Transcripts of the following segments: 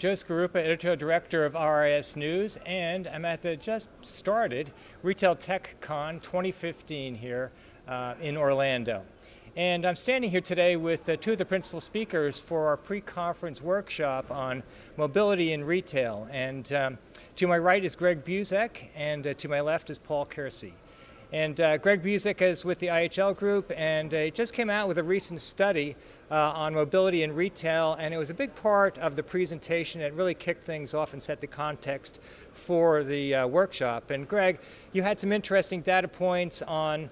Joe Scarupa, Editorial Director of RIS News, and I'm at the just started Retail Tech Con 2015 here in Orlando. And I'm standing here today with two of the principal speakers for our pre-conference workshop on mobility in retail. And to my right is Greg Buzek, and to my left is Paul Kersse. And Greg Buzek is with the IHL Group, and just came out with a recent study on mobility in retail, and it was a big part of the presentation. It really kicked things off and set the context for the workshop. And Greg, you had some interesting data points on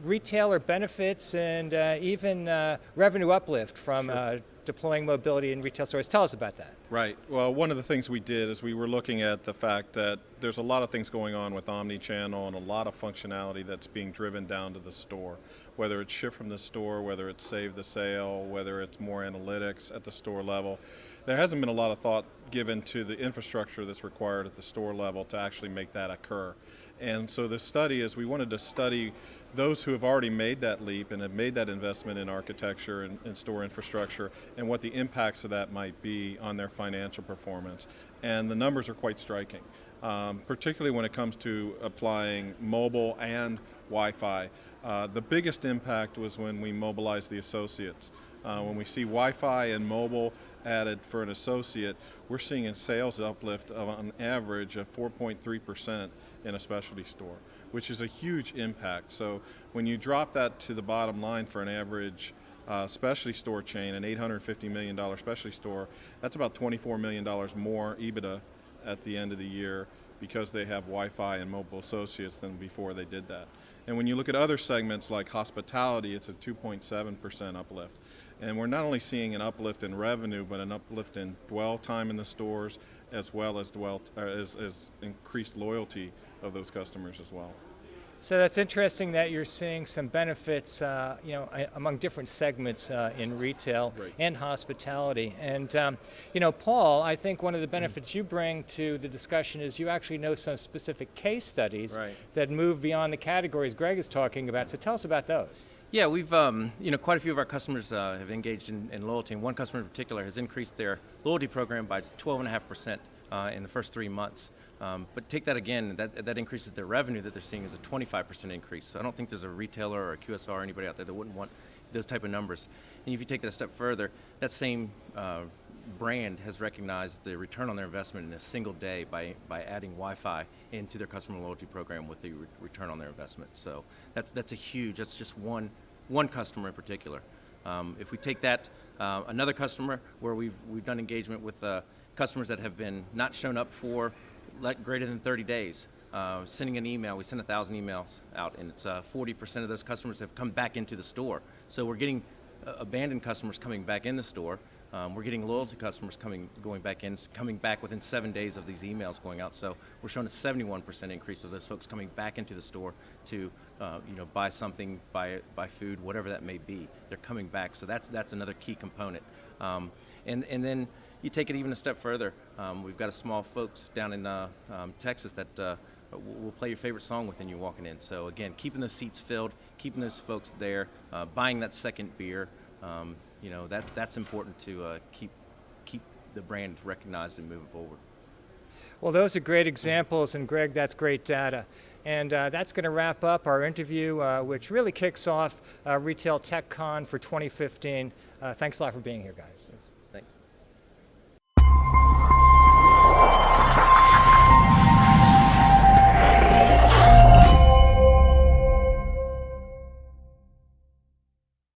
retailer benefits and even revenue uplift from deploying mobility in retail stores. Tell us about that. Right. Well, one of the things we did is we were looking at the fact that there's a lot of things going on with omni-channel and a lot of functionality that's being driven down to the store, whether it's ship from the store, whether it's save the sale, whether it's more analytics at the store level. There hasn't been a lot of thought given to the infrastructure that's required at the store level to actually make that occur. And so this study is, we wanted to study those who have already made that leap and have made that investment in architecture and store infrastructure, and what the impacts of that might be on their financial performance. And the numbers are quite striking, particularly when it comes to applying mobile and Wi-Fi. The biggest impact was when we mobilized the associates. When we see Wi-Fi and mobile added for an associate, we're seeing a sales uplift of on average of 4.3% in a specialty store, which is a huge impact. So when you drop that to the bottom line for an average specialty store chain, an $850 million specialty store, that's about $24 million more EBITDA at the end of the year, because they have Wi-Fi and mobile associates than before they did that. And when you look at other segments like hospitality, it's a 2.7% uplift. And we're not only seeing an uplift in revenue, but an uplift in dwell time in the stores, as well as as increased loyalty of those customers as well. So that's interesting that you're seeing some benefits, among different segments in retail and hospitality. And Paul, I think one of the benefits you bring to the discussion is you actually know some specific case studies that move beyond the categories Greg is talking about. So tell us about those. Yeah, we've quite a few of our customers have engaged in loyalty, and one customer in particular has increased their loyalty program by 12.5% in the first 3 months. But take that again, that increases their revenue that they're seeing is a 25% increase. So I don't think there's a retailer or a QSR or anybody out there that wouldn't want those type of numbers. And if you take that a step further, that same brand has recognized the return on their investment in a single day by adding Wi-Fi into their customer loyalty program with the return on their investment. So that's just one customer in particular. If we take that, another customer where we've done engagement with customers that have been not shown up for greater than 30 days, sending an email. We send 1,000 emails out, and it's 40% of those customers have come back into the store. So we're getting abandoned customers coming back in the store. We're getting loyalty customers coming back within 7 days of these emails going out. So we're showing a 71% increase of those folks coming back into the store to buy something, buy food, whatever that may be. They're coming back. So that's another key component. And then you take it even a step further. We've got a small folks down in Texas that will play your favorite song within you walking in. So again, keeping those seats filled, keeping those folks there, buying that second beer. That's important to keep the brand recognized and moving forward. Well, those are great examples, and Greg, that's great data. And that's going to wrap up our interview, which really kicks off Retail Tech Con for 2015. Thanks a lot for being here, guys.